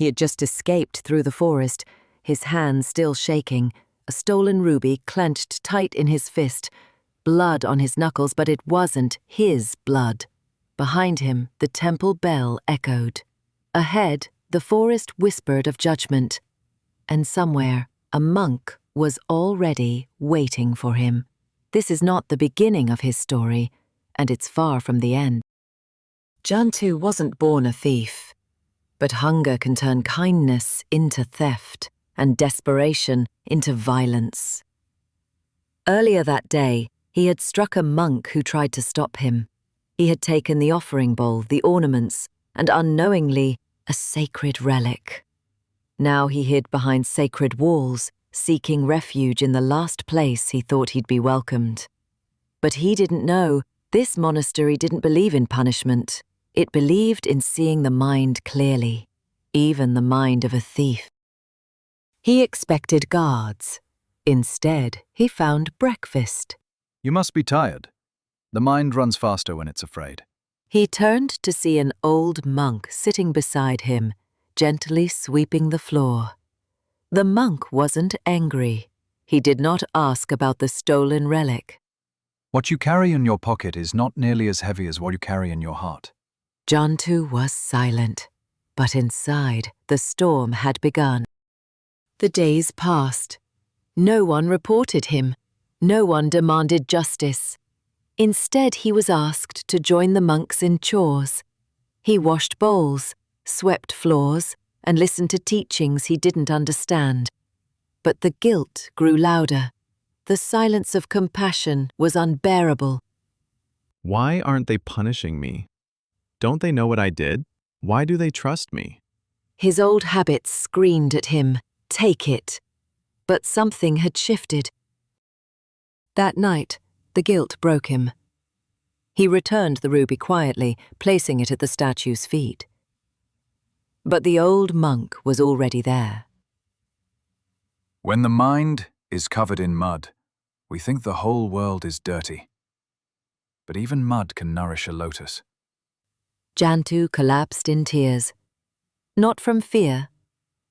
He had just escaped through the forest, his hands still shaking, a stolen ruby clenched tight in his fist, blood on his knuckles, but it wasn't his blood. Behind him, the temple bell echoed. Ahead, the forest whispered of judgment. And somewhere, a monk was already waiting for him. This is not the beginning of his story, and it's far from the end. Jantu wasn't born a thief, but hunger can turn kindness into theft and desperation into violence. Earlier that day, he had struck a monk who tried to stop him. He had taken the offering bowl, the ornaments, and unknowingly, a sacred relic. Now he hid behind sacred walls, seeking refuge in the last place he thought he'd be welcomed. But he didn't know this monastery didn't believe in punishment. It believed in seeing the mind clearly, even the mind of a thief. He expected guards. Instead, he found breakfast. You must be tired. The mind runs faster when it's afraid. He turned to see an old monk sitting beside him, gently sweeping the floor. The monk wasn't angry. He did not ask about the stolen relic. What you carry in your pocket is not nearly as heavy as what you carry in your heart. Jantu was silent, but inside the storm had begun. The days passed. No one reported him. No one demanded justice. Instead, he was asked to join the monks in chores. He washed bowls, swept floors, and listened to teachings he didn't understand. But the guilt grew louder. The silence of compassion was unbearable. Why aren't they punishing me? Don't they know what I did? Why do they trust me? His old habits screamed at him, "Take it." But something had shifted. That night, the guilt broke him. He returned the ruby quietly, placing it at the statue's feet. But the old monk was already there. When the mind is covered in mud, we think the whole world is dirty. But even mud can nourish a lotus. Jantu collapsed in tears, not from fear,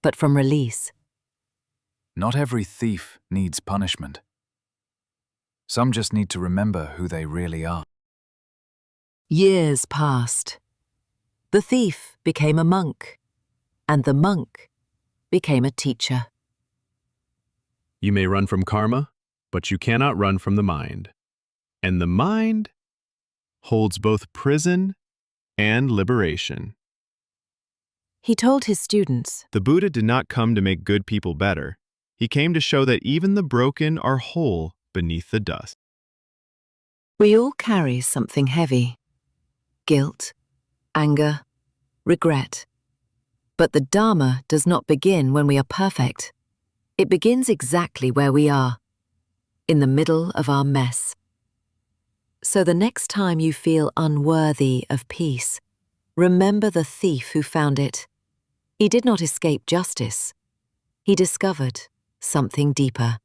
but from release. Not every thief needs punishment. Some just need to remember who they really are. Years passed. The thief became a monk, and the monk became a teacher. You may run from karma, but you cannot run from the mind. And the mind holds both prison and liberation. He told his students, The Buddha did not come to make good people better. He came to show that even the broken are whole beneath the dust. we all carry something heavy. Guilt, anger, regret. But the Dharma does not begin when we are perfect. It begins exactly where we are, in the middle of our mess. So the next time you feel unworthy of peace, remember the thief who found it. He did not escape justice. He discovered something deeper.